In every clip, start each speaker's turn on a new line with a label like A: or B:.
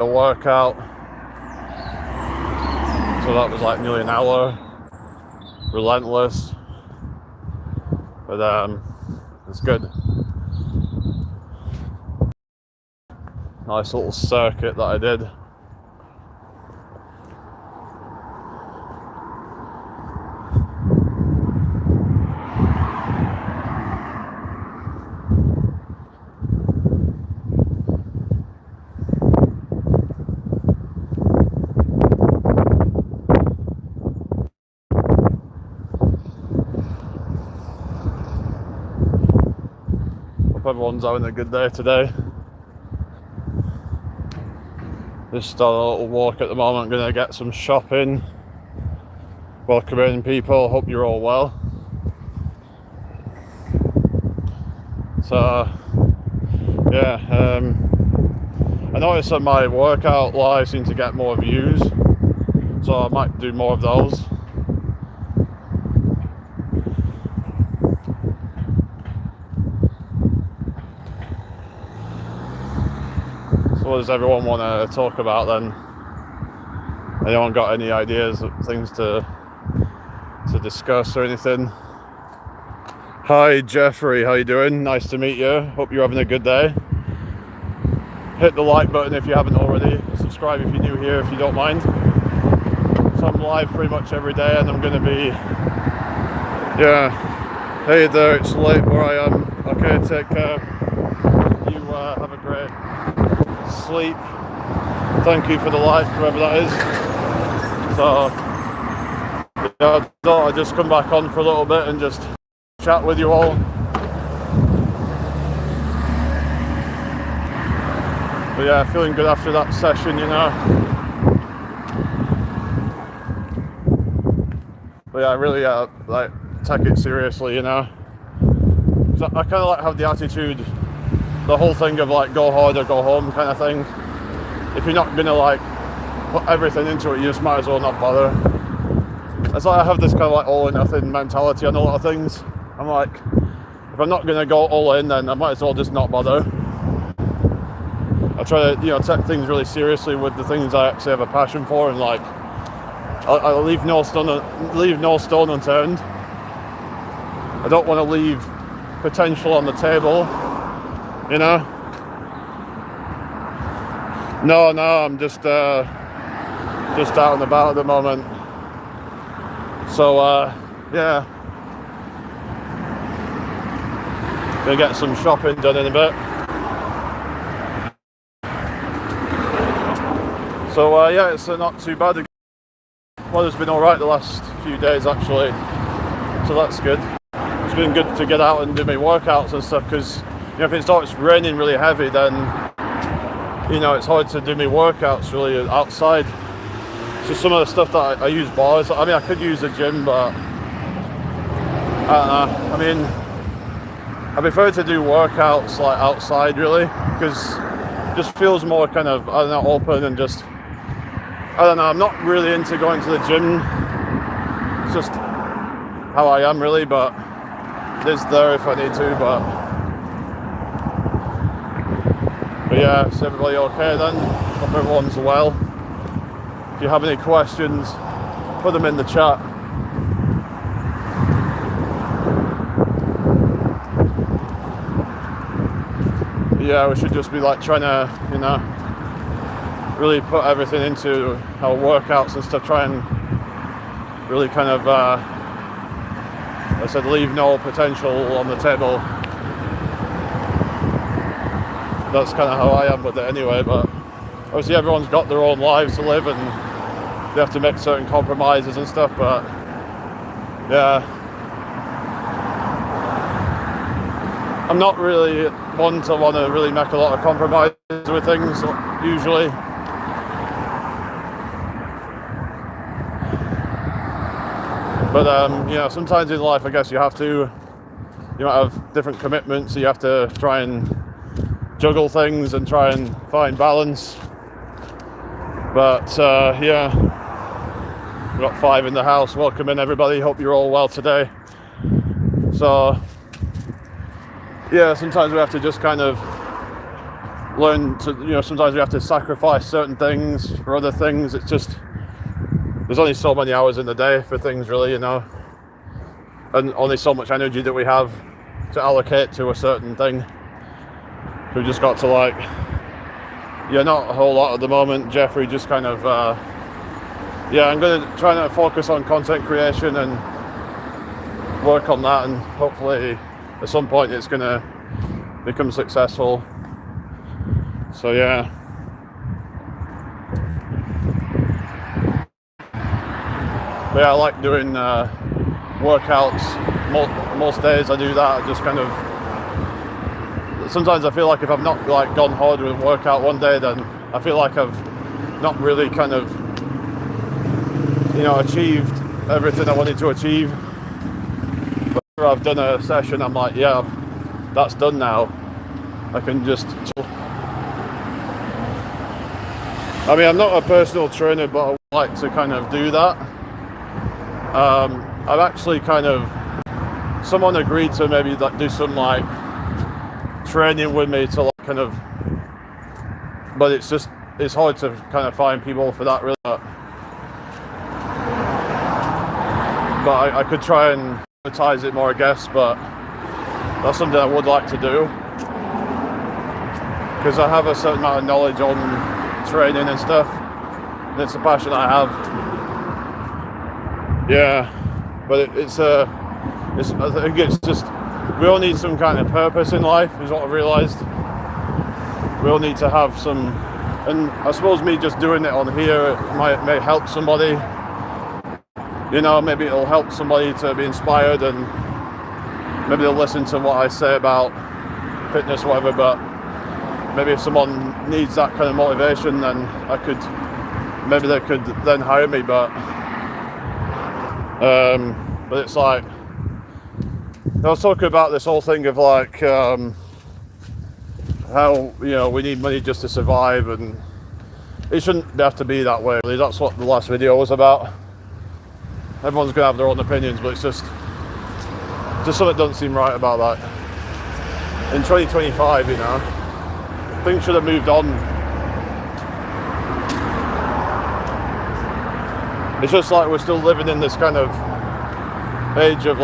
A: a workout. So that was like nearly an hour. Relentless. But it's good. Nice little circuit that I did. Hope everyone's having a good day today. Just a little walk at the moment. Gonna get some shopping. Welcome in, people. Hope you're all well. So yeah, I noticed that my workout live seem to get more views, so I might do more of those. So what does everyone want to talk about then? Anyone got any ideas of things to discuss or anything? Hi Jeffrey, how you doing? Nice to meet you. Hope you're having a good day. Hit the like button if you haven't already. Subscribe if you're new here, if you don't mind. So I'm live pretty much every day, and I'm going to be... Yeah. Hey there, it's late where I am. Okay, take care. You have a great sleep. Thank you for the like, whoever that is. So, yeah, I thought I'd just come back on for a little bit and just chat with you all. But yeah, feeling good after that session, you know. But yeah, I really like take it seriously, you know. So I kind of like have the attitude, the whole thing of like go hard or go home kind of thing. If you're not gonna like put everything into it, you just might as well not bother. It's like I have this kind of like all or nothing mentality on a lot of things. I'm like, if I'm not gonna go all in, then I might as well just not bother. I try to, you know, take things really seriously with the things I actually have a passion for, and like, I'll leave no stone unturned. I don't want to leave potential on the table, you know. No, I'm just out and about at the moment. So yeah, gonna get some shopping done in a bit. So yeah, it's not too bad. Weather's been alright the last few days actually, so that's good. It's been good to get out and do my workouts and stuff, because you know, if it starts raining really heavy, then you know it's hard to do my workouts really outside. So some of the stuff that I use bars. I mean, I could use a gym, but I don't know. I mean, I prefer to do workouts like outside really, because it just feels more kind of, I don't know, open, and just, I don't know, I'm not really into going to the gym. It's just how I am really, but it is there if I need to. But yeah, is everybody okay then? Hope everyone's well. If you have any questions, put them in the chat. Yeah, we should just be like trying to, you know, really put everything into our workouts and stuff, try and really kind of, like I said, leave no potential on the table. That's kind of how I am with it anyway, but obviously everyone's got their own lives to live, and they have to make certain compromises and stuff, but yeah. I'm not really one to want to really make a lot of compromises with things, usually. But you know, sometimes in life I guess you have to, you might have different commitments, so you have to try and juggle things and try and find balance. But yeah, we've got 5 in the house. Welcome in everybody, hope you're all well today. So yeah, sometimes we have to just kind of learn to, sometimes we have to sacrifice certain things for other things. It's just, there's only so many hours in the day for things, really, and only so much energy that we have to allocate to a certain thing. So we've just got to not a whole lot at the moment. Jeffrey just kind of, I'm going to try to focus on content creation and work on that, and hopefully at some point it's going to become successful. So yeah. But yeah, I like doing workouts. Most days I do that. Just kind of, sometimes I feel like if I've not gone hard with a workout one day, then I feel like I've not really kind of achieved everything I wanted to achieve. But after I've done a session, I'm like, yeah, that's done now. I can just, I mean, I'm not a personal trainer, but I like to kind of do that. I've actually someone agreed to maybe do some training with me to but it's hard to kind of find people for that, really. But I could try and advertise it more, I guess, but that's something I would like to do, because I have a certain amount of knowledge on training and stuff, and it's a passion I have. Yeah, but I think it's just, we all need some kind of purpose in life, is what I've realised. We all need to have some, and I suppose me just doing it on here may help somebody. Maybe it'll help somebody to be inspired, and maybe they'll listen to what I say about fitness or whatever, but maybe if someone needs that kind of motivation, then maybe they could then hire me, but it's I was talking about this whole thing of how, we need money just to survive, and it shouldn't have to be that way, really. That's what the last video was about. Everyone's going to have their own opinions, but it's just something that doesn't seem right about that. In 2025, things should have moved on. It's just we're still living in this kind of age of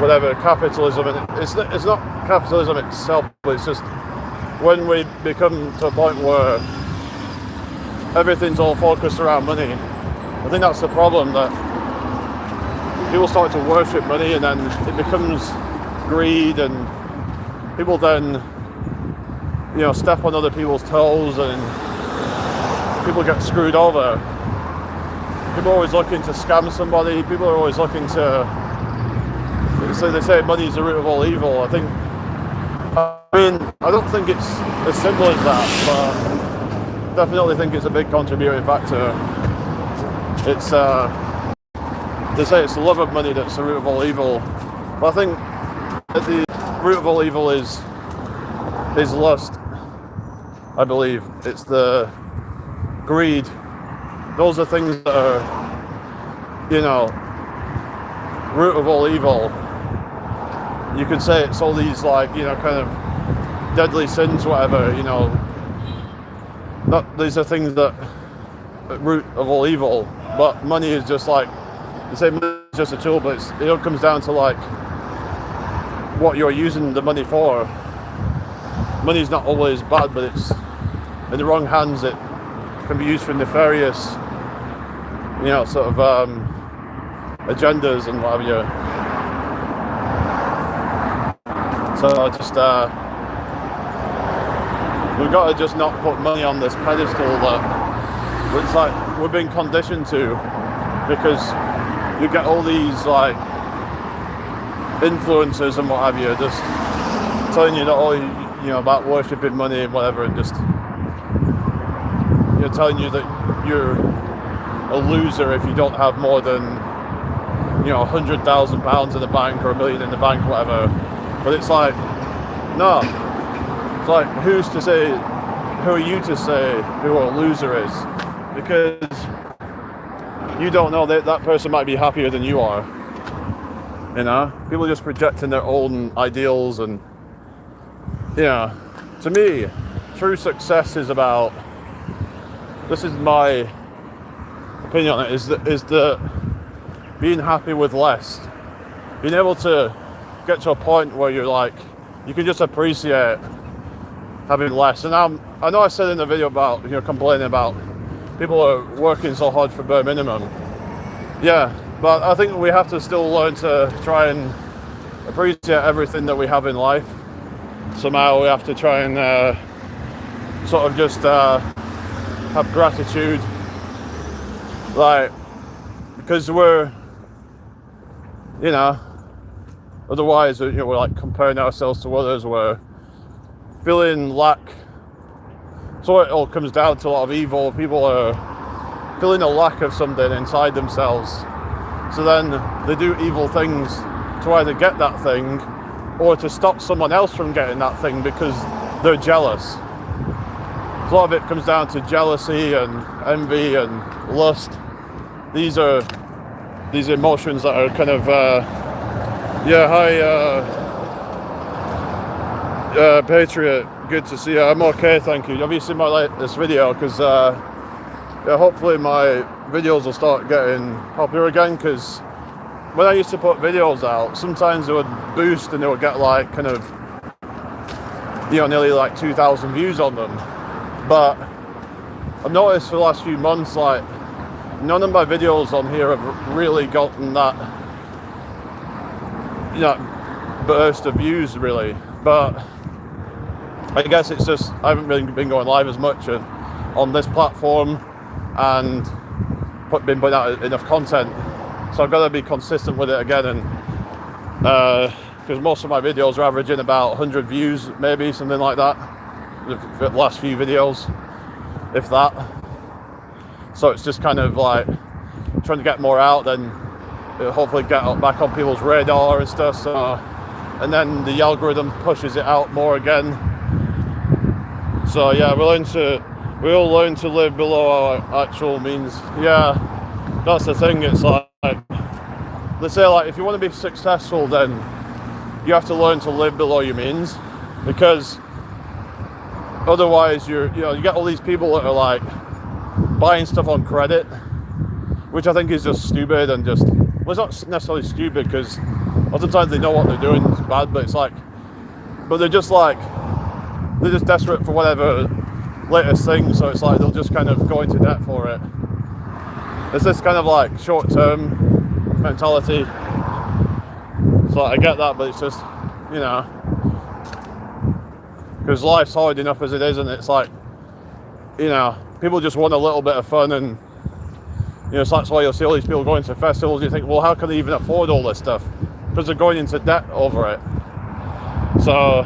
A: whatever, capitalism, and it's not capitalism itself, but it's just when we become to a point where everything's all focused around money. I think that's the problem, that people start to worship money, and then it becomes greed, and people then step on other people's toes, and people get screwed over. People are always looking to scam somebody. People are always looking to, they say money is the root of all evil. I don't think it's as simple as that, but definitely think it's a big contributing factor. It's they say it's the love of money that's the root of all evil, but I think that the root of all evil is lust. I believe it's the greed. Those are things that are, root of all evil. You could say it's all these kind of deadly sins, whatever. These are things that root of all evil, but money is just you say money is just a tool, but it all comes down to what you're using the money for. Money is not always bad, but it's in the wrong hands, it can be used for nefarious, sort of agendas and what have you. So we've got to just not put money on this pedestal that it's we're being conditioned to, because you get all these influencers and what have you just telling you that about worshipping money and whatever, and just telling you that you're a loser if you don't have more than £100,000 in the bank or $1 million in the bank, whatever. But it's no. It's who's to say? Who are you to say who a loser is? Because you don't know that person might be happier than you are. People just projecting their own ideals and Yeah, to me, true success is about, this is my opinion on it, is that being happy with less. Being able to get to a point where you're like, you can just appreciate having less. And I know I said in the video about, complaining about people are working so hard for bare minimum. Yeah, but I think we have to still learn to try and appreciate everything that we have in life. Somehow we have to try and sort of just have gratitude, like, because we're, otherwise, we're like comparing ourselves to others, we're feeling lack. So it all comes down to a lot of evil. People are feeling a lack of something inside themselves. So then they do evil things to either get that thing or to stop someone else from getting that thing because they're jealous. A lot of it comes down to jealousy and envy and lust. These are these emotions that are kind of, hi, Patriot, good to see you. I'm okay, thank you. Have you seen my latest video? Because hopefully my videos will start getting popular again, because when I used to put videos out, sometimes it would boost and it would get like kind of, nearly like 2,000 views on them. But I've noticed for the last few months, like, none of my videos on here have really gotten that, burst of views really. But I guess it's just, I haven't really been going live as much on this platform and been putting out enough content. So I've got to be consistent with it again, and because most of my videos are averaging about 100 views, maybe something like that, the last few videos, if that. So it's just kind of like trying to get more out, then hopefully get back on people's radar and stuff. So, and then the algorithm pushes it out more again. So yeah, we all learn to live below our actual means. Yeah, that's the thing. It's like, they say, like, if you want to be successful, then you have to learn to live below your means, because otherwise you get all these people that are like buying stuff on credit, which I think is just stupid, and just, well, it's not necessarily stupid, because oftentimes they know what they're doing is bad, but it's like, but they're just desperate for whatever latest thing, so it's like they'll just kind of go into debt for it. It's this kind of like short-term mentality. So I get that, but it's just, because life's hard enough as it is, and it's like, people just want a little bit of fun, and so that's why you'll see all these people going to festivals. You think, well, how can they even afford all this stuff? Because they're going into debt over it. So,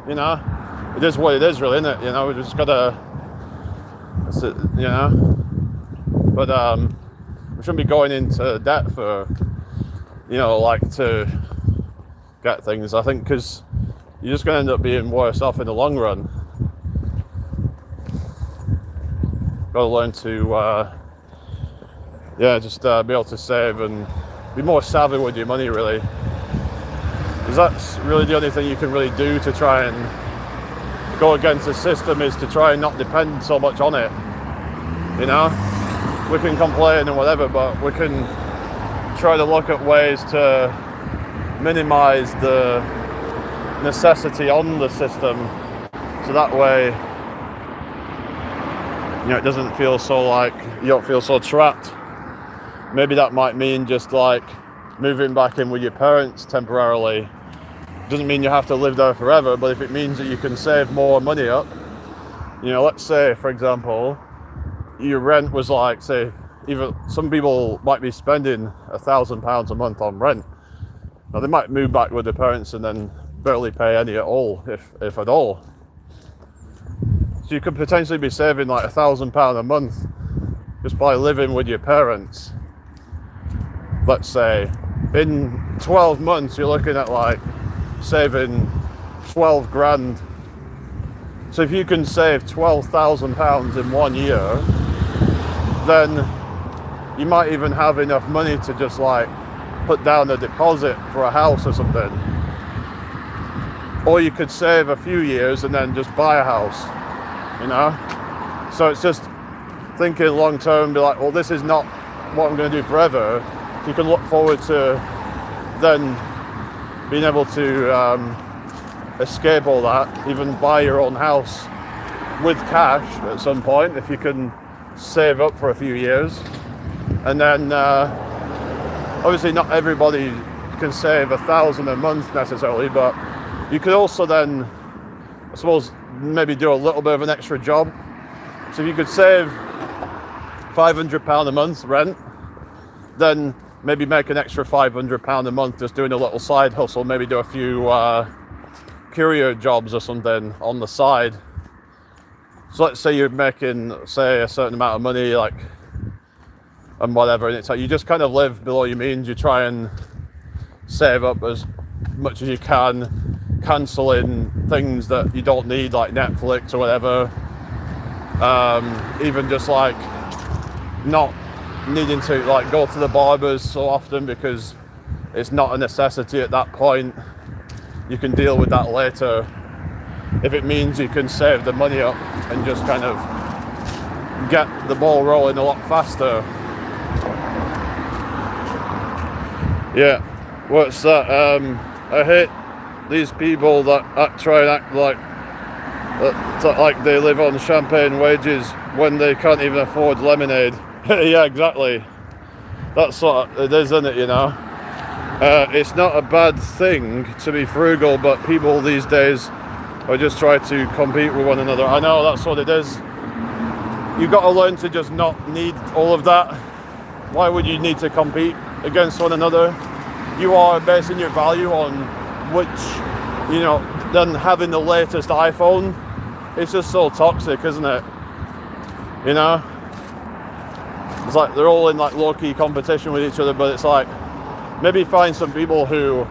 A: it is what it is, really, isn't it? We just gotta, but we shouldn't be going into debt for, like, to get things, I think, because you're just going to end up being worse off in the long run. Got to learn to, just be able to save and be more savvy with your money, really. Because that's really the only thing you can really do to try and go against the system, is to try and not depend so much on it. We can complain and whatever, but we can try to look at ways to minimize the necessity on the system, so that way, it doesn't feel so like, you don't feel so trapped. Maybe that might mean just like moving back in with your parents temporarily. Doesn't mean you have to live there forever, but if it means that you can save more money up, let's say, for example, your rent was like, say, even some people might be spending £1,000 a month on rent. Now they might move back with their parents and then barely pay any at all, if at all. So you could potentially be saving like £1,000 a month just by living with your parents. Let's say in 12 months you're looking at like saving 12 grand. So if you can save £12,000 in 1 year, then you might even have enough money to just like put down a deposit for a house or something. or you could save a few years and then just buy a house, you know. So it's just thinking long term, be like, well, this is not what I'm going to do forever. You can look forward to then being able to escape all that, even buy your own house with cash at some point if you can save up for a few years. And then obviously not everybody can save $1,000 a month necessarily, but you could also then, I suppose, maybe do a little bit of an extra job. So if you could save £500 a month rent, then maybe make an extra £500 a month just doing a little side hustle, maybe do a few courier jobs or something on the side. So let's say you're making, say, a certain amount of money, like, and whatever, and it's like you just kind of live below your means. You try and save up as much as you can, cancelling things that you don't need, like Netflix or whatever. Even just like not needing to like go to the barbers so often because it's not a necessity at that point. You can deal with that later if it means you can save the money up and just kind of get the ball rolling a lot faster. Yeah, what's that? I hate these people that try and act like they live on champagne wages when they can't even afford lemonade. Yeah, exactly. That's what it is, isn't it, you know? It's not a bad thing to be frugal, but people these days are just trying to compete with one another. I know, that's what it is. You've got to learn to just not need all of that. Why would you need to compete against one another? You are basing your value on which, you know, then having the latest iPhone. It's just so toxic, isn't it? You know? It's like they're all in like low-key competition with each other, but it's like maybe find some people who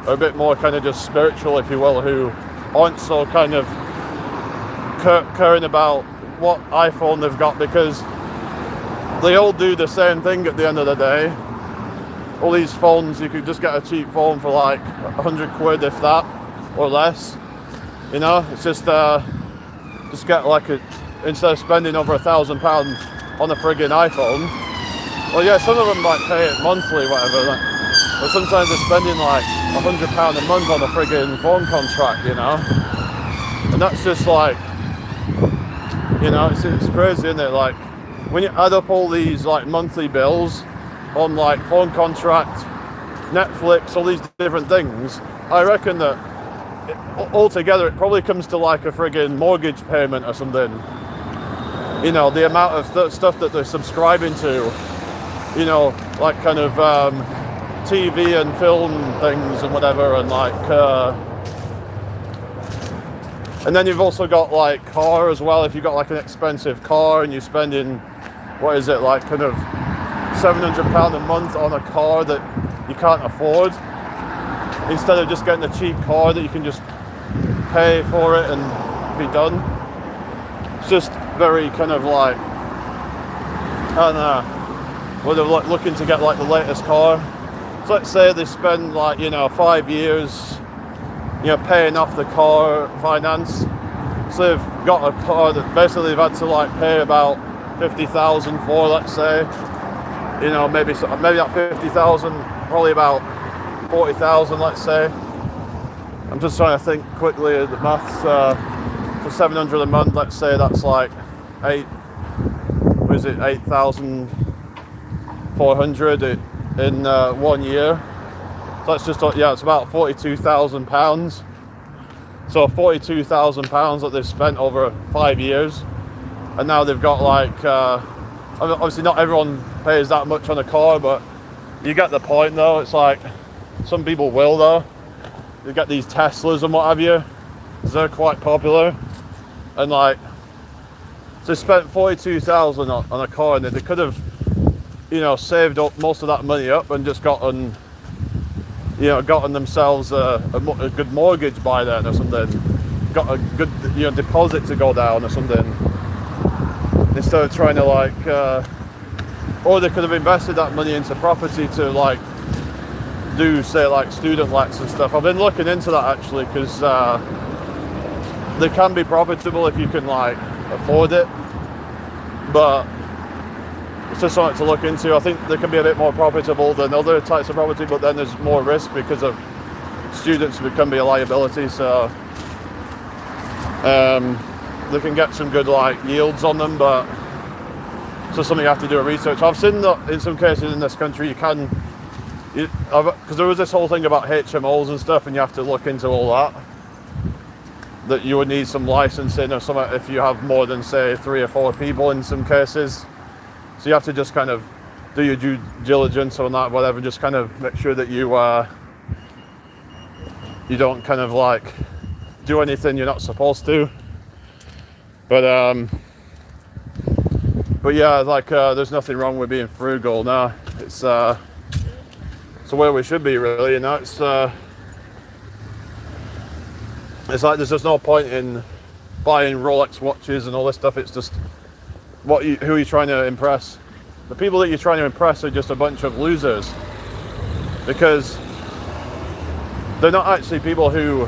A: are a bit more kind of just spiritual, if you will, who aren't so kind of caring about what iPhone they've got, because they all do the same thing at the end of the day. All these phones, you could just get a cheap phone for like 100 quid, if that, or less. You know, it's just get like instead of spending over £1,000 on a friggin' iPhone. Well, yeah, some of them might pay it monthly, whatever. But sometimes they're spending like £100 a month on a friggin' phone contract, you know. And that's just like, you know, it's crazy, isn't it? Like, when you add up all these like monthly bills on like phone contract, Netflix, all these different things, I reckon that altogether it probably comes to like a friggin' mortgage payment or something. You know, the amount of stuff that they're subscribing to, you know, like kind of TV and film things and whatever, and like and then you've also got like car as well. If you've got like an expensive car and you're spending, what is it, like kind of £700 a month on a car that you can't afford, instead of just getting a cheap car that you can just pay for it and be done. It's just very kind of like, I don't know, whether like looking to get like the latest car. So let's say they spend like, you know, 5 years, you know, paying off the car finance. So they've got a car that basically they've had to like pay about 50,000 for, let's say. You know, maybe not 50,000, probably about 40,000, let's say. I'm just trying to think quickly of the maths. For 700 a month, let's say that's like 8,400 in 1 year. So that's just, yeah, it's about £42,000. So £42,000 that they've spent over 5 years, and now they've got like, obviously not everyone pays that much on a car, but you get the point though. It's like, some people will though. You get these Teslas and what have you, they're quite popular, and like, so they spent 42,000 on a car, and they could have, you know, saved up most of that money up and just gotten themselves a good mortgage by then or something, got a good, you know, deposit to go down or something, instead of trying to like, or they could have invested that money into property to like do say like student lets and stuff. I've been looking into that actually because they can be profitable if you can like afford it, but it's just something to look into. I think they can be a bit more profitable than other types of property, but then there's more risk because of students can be a liability, so they can get some good like yields on them, but it's just something you have to do a research. I've seen that in some cases in this country you can, because there was this whole thing about HMOs and stuff, and you have to look into all that you would need some licensing or something if you have more than say 3 or 4 people in some cases. So you have to just kind of do your due diligence on that, whatever, just kind of make sure that you don't kind of like do anything you're not supposed to. But yeah, like there's nothing wrong with being frugal. No, it's where we should be really, you know. It's like there's just no point in buying Rolex watches and all this stuff. It's just who are you trying to impress? The people that you're trying to impress are just a bunch of losers, because they're not actually people who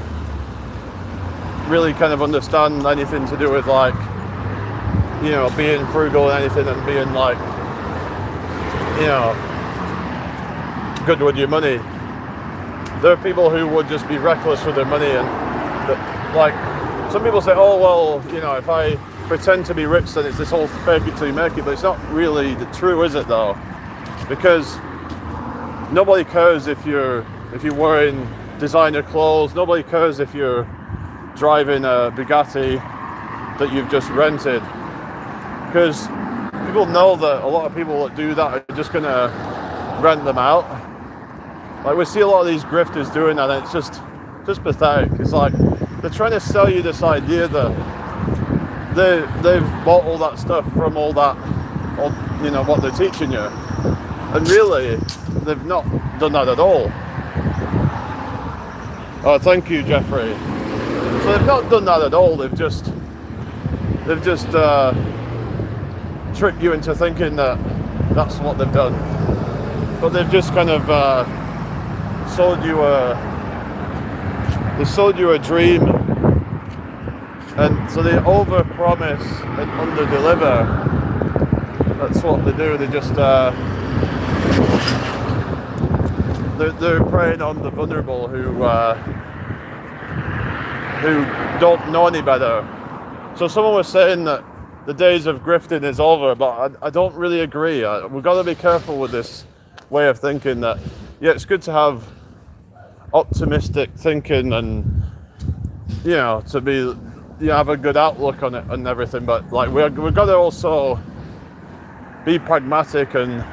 A: really kind of understand anything to do with like, you know, being frugal and anything, and being like, you know, good with your money. There are people who would just be reckless with their money, and like some people say, oh well, you know, if I pretend to be rich then it's this whole fake it till you make it, but it's not really true, is it though? Because nobody cares if you're wearing designer clothes, nobody cares if you're driving a Bugatti that you've just rented, because people know that a lot of people that do that are just gonna rent them out. Like we see a lot of these grifters doing that, and it's just pathetic. It's like they're trying to sell you this idea that they've bought all that stuff from all that, you know, what they're teaching you, and really they've not done that at all. Oh, thank you, Jeffrey. So they've not done that at all. They've just tricked you into thinking that that's what they've done, but they've just kind of sold you a dream, and so they over-promise and under-deliver. That's what they do. They just they're preying on the vulnerable who don't know any better. So someone was saying that the days of grifting is over, but I don't really agree. We've got to be careful with this way of thinking. That yeah, it's good to have optimistic thinking and, you know, to be, you know, have a good outlook on it and everything, but like we've got to also be pragmatic and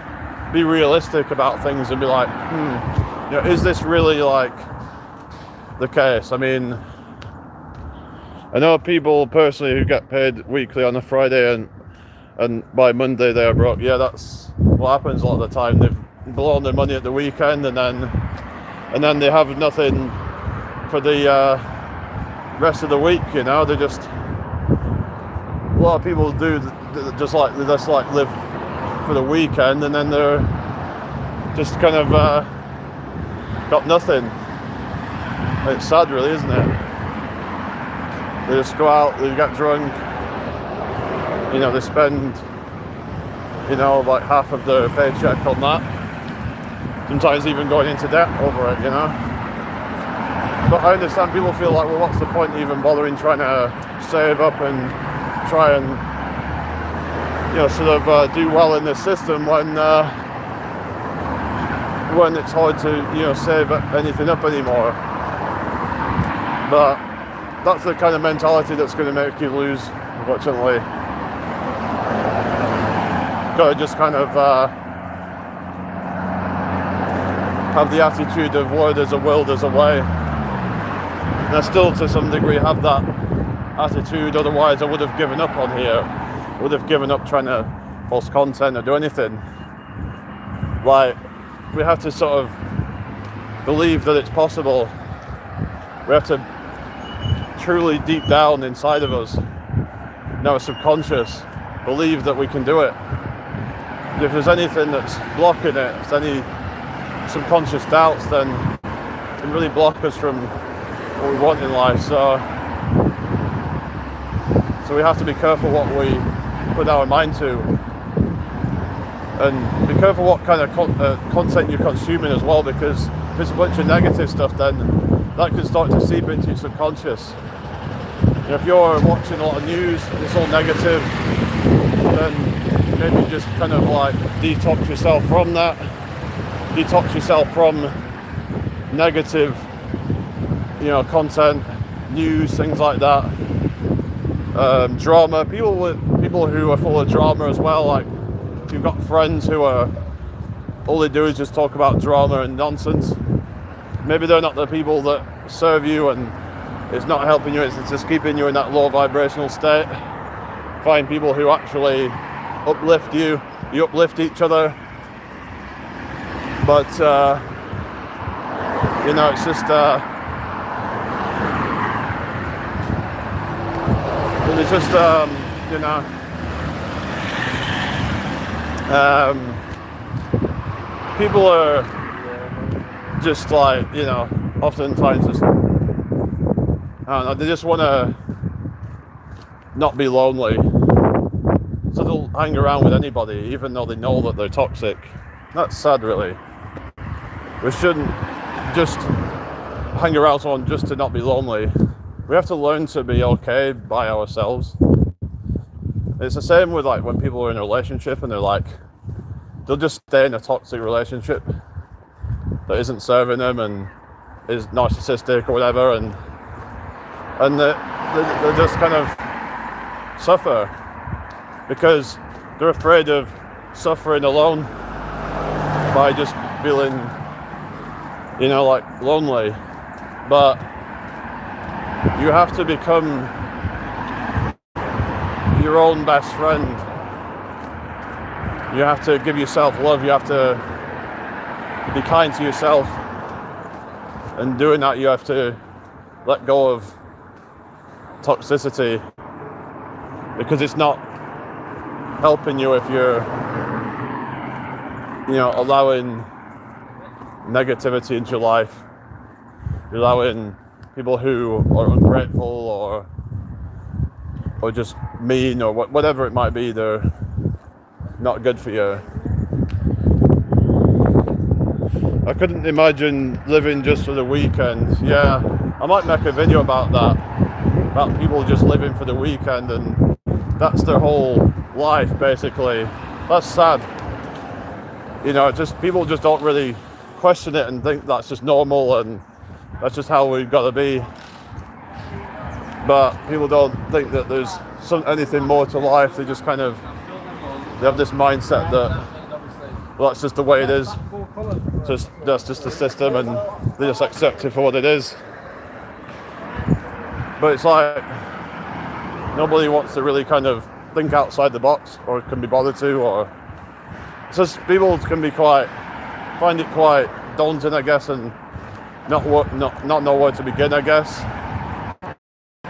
A: be realistic about things and be like, you know, is this really like the case? I mean, I know people personally who get paid weekly on a Friday and by Monday they're broke. Yeah, that's what happens a lot of the time. They've blown their money at the weekend, and then they have nothing for the rest of the week, you know. They just, a lot of people do just like live for the weekend, and then they're just kind of got nothing. It's sad really, isn't it? They just go out, they get drunk, you know, they spend, you know, like half of their paycheck on that, sometimes even going into debt over it, you know. But I understand people feel like, well, what's the point even bothering trying to save up and try and, you know, sort of do well in this system when it's hard to, you know, save anything up anymore. But that's the kind of mentality that's going to make you lose, unfortunately. Got to just kind of have the attitude of where there's a will, there's a way. And I still, to some degree, have that attitude. Otherwise, I would have given up on here. I would have given up trying to post content or do anything. Like, we have to sort of believe that it's possible. We have to truly, deep down inside of us, in our subconscious, believe that we can do it. If there's anything that's blocking it, it's any subconscious doubts, then can really block us from what we want in life. So we have to be careful what we put our mind to, and be careful what kind of content you're consuming as well, because if it's a bunch of negative stuff, then that can start to seep into your subconscious. You know, if you're watching a lot of news and it's all negative, then maybe just kind of like detox yourself from that, detox yourself from negative, you know, content, news, things like that. Drama, people who are full of drama as well. Like, if you've got friends who are, all they do is just talk about drama and nonsense, maybe they're not the people that serve you, and it's not helping you, it's just keeping you in that low vibrational state. Find people who actually uplift you, you uplift each other. But you know, it's just it's just you know, people are just like, you know, oftentimes just, I don't know, they just want to not be lonely, so they'll hang around with anybody even though they know that they're toxic. That's sad, really. We shouldn't just hang around someone just to not be lonely. We have to learn to be okay by ourselves. It's the same with like when people are in a relationship and they'll just stay in a toxic relationship that isn't serving them and is narcissistic or whatever, and they just kind of suffer because they're afraid of suffering alone by just feeling, you know, like lonely. But you have to become your own best friend. You have to give yourself love. You have to be kind to yourself. And doing that, you have to let go of toxicity, because it's not helping you if you're, you know, allowing negativity into your life. You're allowing people who are ungrateful or just mean or whatever it might be, they're not good for you. I couldn't imagine living just for the weekend. Yeah, I might make a video about that, about people just living for the weekend and that's their whole life basically. That's sad. You know, just people just don't really question it and think that's just normal and that's just how we've got to be. But people don't think that there's anything more to life. They just kind of, they have this mindset that, well, that's just the way it is. That's just the system, and they just accept it for what it is. But it's like nobody wants to really kind of think outside the box, or can be bothered to, or it's just people can be find it quite daunting, I guess, and not know where to begin, I guess.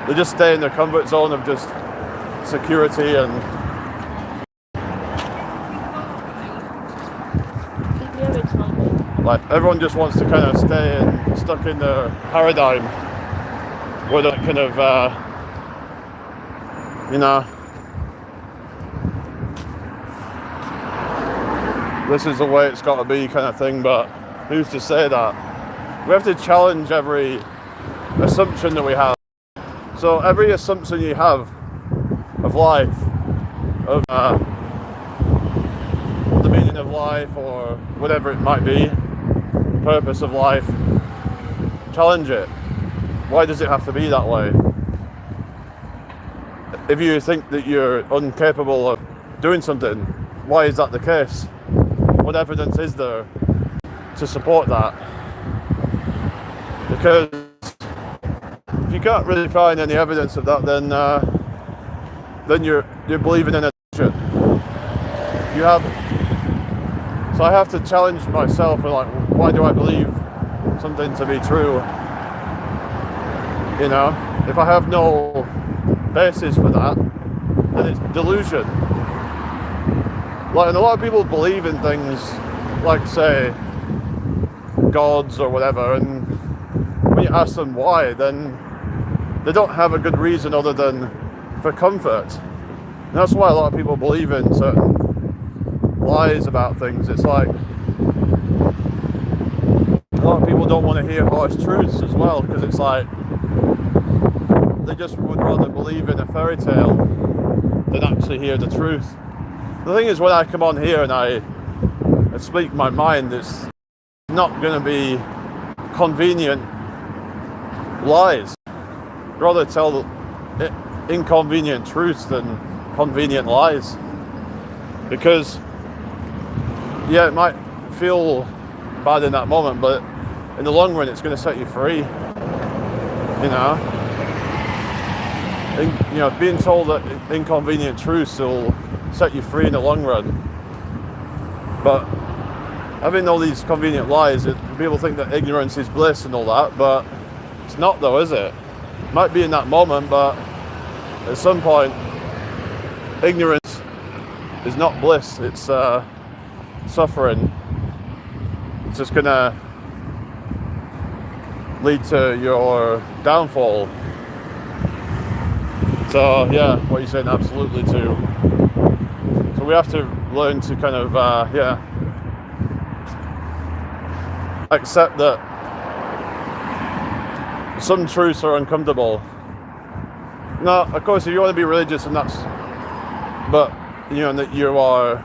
A: They just stay in their comfort zone of just security and like everyone just wants to kind of stay stuck in their paradigm where they kind of you know, this is the way it's got to be kind of thing. But who's to say that? We have to challenge every assumption that we have. So every assumption you have of life, of the meaning of life or whatever it might be, purpose of life, challenge it. Why does it have to be that way? If you think that you're incapable of doing something, why is that the case? What evidence is there to support that? Because if you can't really find any evidence of that, then you're believing in a shit. So I have to challenge myself and like, why do I believe something to be true? You know, if I have no basis for that, then it's delusion. Like, and a lot of people believe in things like, say, gods or whatever, and when you ask them why, then they don't have a good reason other than for comfort. And that's why a lot of people believe in certain lies about things. It's like a lot of people don't want to hear harsh truths as well, because it's like they just would rather believe in a fairy tale than actually hear the truth. The thing is, when I come on here and I speak my mind, it's not going to be convenient lies. I'd rather tell inconvenient truths than convenient lies. Because, yeah, it might feel bad in that moment, but in the long run, it's going to set you free. You know? And, you know, being told that inconvenient truths will set you free in the long run. But having all these convenient lies, people think that ignorance is bliss and all that, but it's not though, is it? It might be in that moment, but at some point, ignorance is not bliss, it's suffering. It's just gonna lead to your downfall. So yeah, what you're saying, absolutely too. So we have to learn to kind of, accept that some truths are uncomfortable. Now, of course, if you want to be religious, and that's, but you know that you are.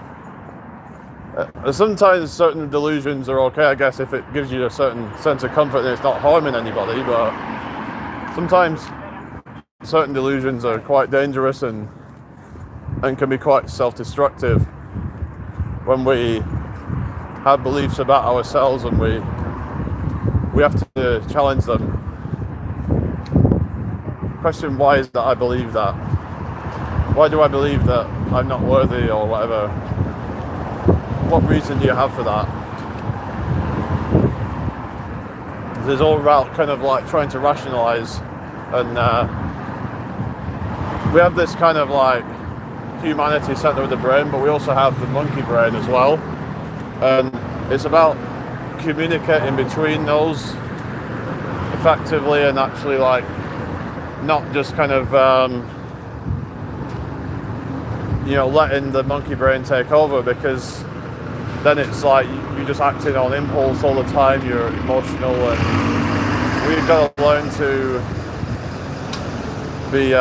A: Sometimes certain delusions are okay, I guess, if it gives you a certain sense of comfort and it's not harming anybody. But sometimes certain delusions are quite dangerous and can be quite self-destructive when we have beliefs about ourselves and we have to challenge them. Question, why is that I believe that? Why do I believe that I'm not worthy or whatever? What reason do you have for that? There's all about kind of like trying to rationalize, and we have this kind of like humanity center of the brain, but we also have the monkey brain as well, and it's about communicating between those effectively and actually like not just kind of letting the monkey brain take over, because then it's like you're just acting on impulse all the time, you're emotional, and we've got to learn to be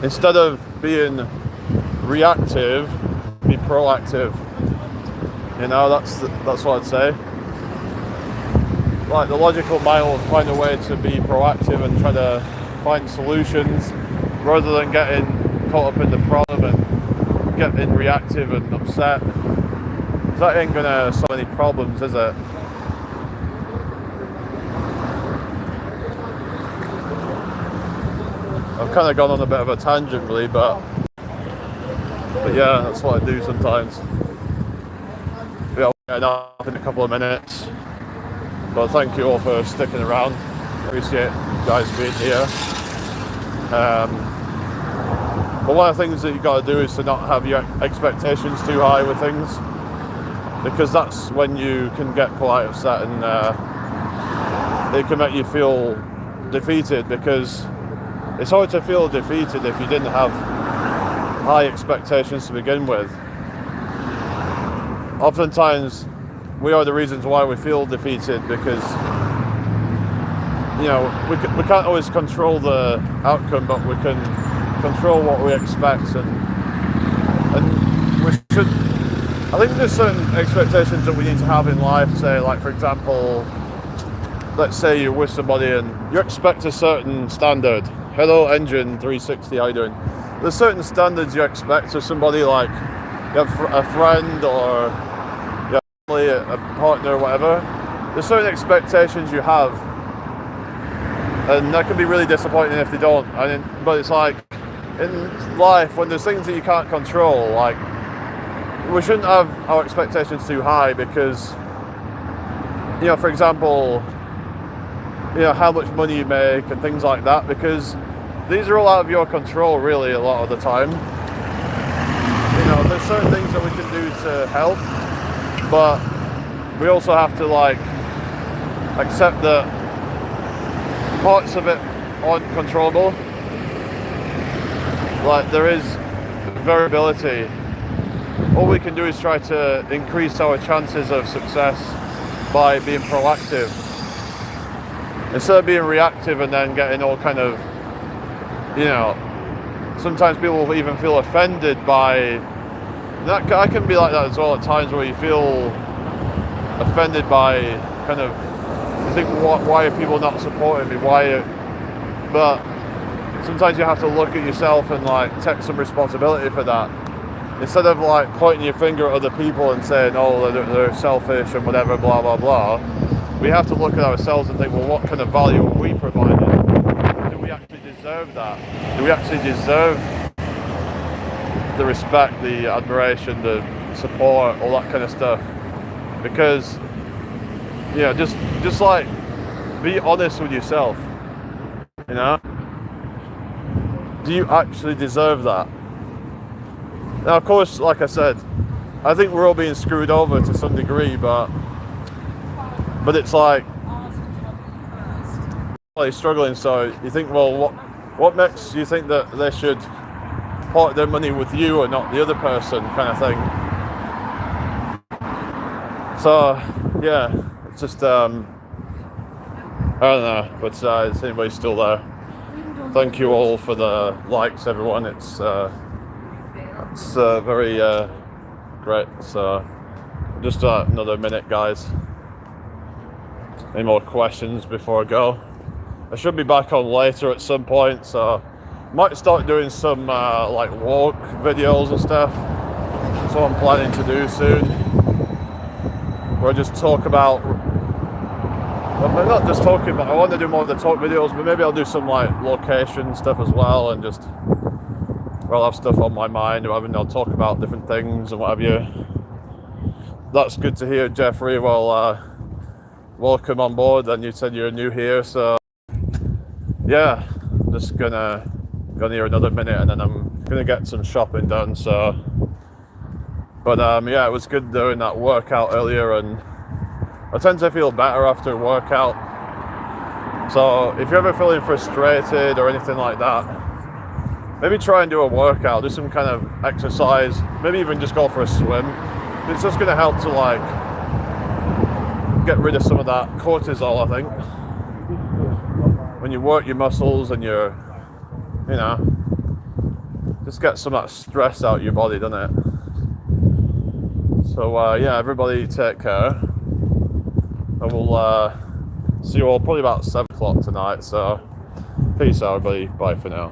A: instead of being reactive, be proactive. You know, that's what I'd say. Like the logical mind will find a way to be proactive and try to find solutions rather than getting caught up in the problem and getting reactive and upset. That ain't gonna solve any problems, is it? I've kind of gone on a bit of a tangent really, but yeah, that's what I do sometimes. Yeah, I'll get off in a couple of minutes. But thank you all for sticking around. Appreciate you guys being here. But one of the things that you got to do is to not have your expectations too high with things, because that's when you can get quite upset and it can make you feel defeated, because it's hard to feel defeated if you didn't have high expectations to begin with. Oftentimes we are the reasons why we feel defeated, because we can't always control the outcome, but we can control what we expect, and we should. I think there's certain expectations that we need to have in life. Say, like for example, let's say you're with somebody and you expect a certain standard. Hello, Engine 360, how you doing? There's certain standards you expect of somebody, like you have a friend or your family, a partner, whatever. There's certain expectations you have, and that can be really disappointing if they don't. But it's like in life, when there's things that you can't control, like we shouldn't have our expectations too high, because for example, how much money you make and things like that, because these are all out of your control really a lot of the time. There's certain things that we can do to help, but we also have to like accept that parts of it aren't controllable. Like there is variability. All we can do is try to increase our chances of success by being proactive instead of being reactive and then getting all kind of, you know, sometimes people will even feel offended by that. I can be like that as well at times, where you feel offended by kind of, you think, why are people not supporting me? But sometimes you have to look at yourself and like take some responsibility for that. Instead of like pointing your finger at other people and saying, oh, they're selfish and whatever, blah, blah, blah, we have to look at ourselves and think, well, what kind of value are we providing? Do we actually deserve that? Do we actually deserve the respect, the admiration, the support, all that kind of stuff? Because, you know, just like, be honest with yourself, you know? Do you actually deserve that? Now, of course, like I said, I think we're all being screwed over to some degree, but it's like struggling. So you think, well, what makes you think that they should part their money with you or not the other person, kind of thing? So yeah, it's just I don't know, but is anybody still there? Thank you all for the likes, everyone. It's very great. So just another minute, guys. Any more questions before I go? I should be back on later at some point, so might start doing some like walk videos and stuff. That's what I'm planning to do soon, where I just talk about, well, not just talking, but I want to do more of the talk videos, but maybe I'll do some like location stuff as well, and just, well, I'll have stuff on my mind, or I'll talk about different things and what have you. That's good to hear, Jeffrey. Well, welcome on board, and you said you're new here, so yeah, just gonna here another minute and then I'm gonna get some shopping done. So, but yeah, it was good doing that workout earlier, and I tend to feel better after a workout. So if you're ever feeling frustrated or anything like that, maybe try and do a workout, do some kind of exercise, maybe even just go for a swim. It's just gonna help to like get rid of some of that cortisol, I think. When you work your muscles and you're, you know, just get some of that stress out of your body, doesn't it? So yeah, everybody take care. And we'll see you all probably about 7 o'clock tonight. So peace out, everybody. Bye for now.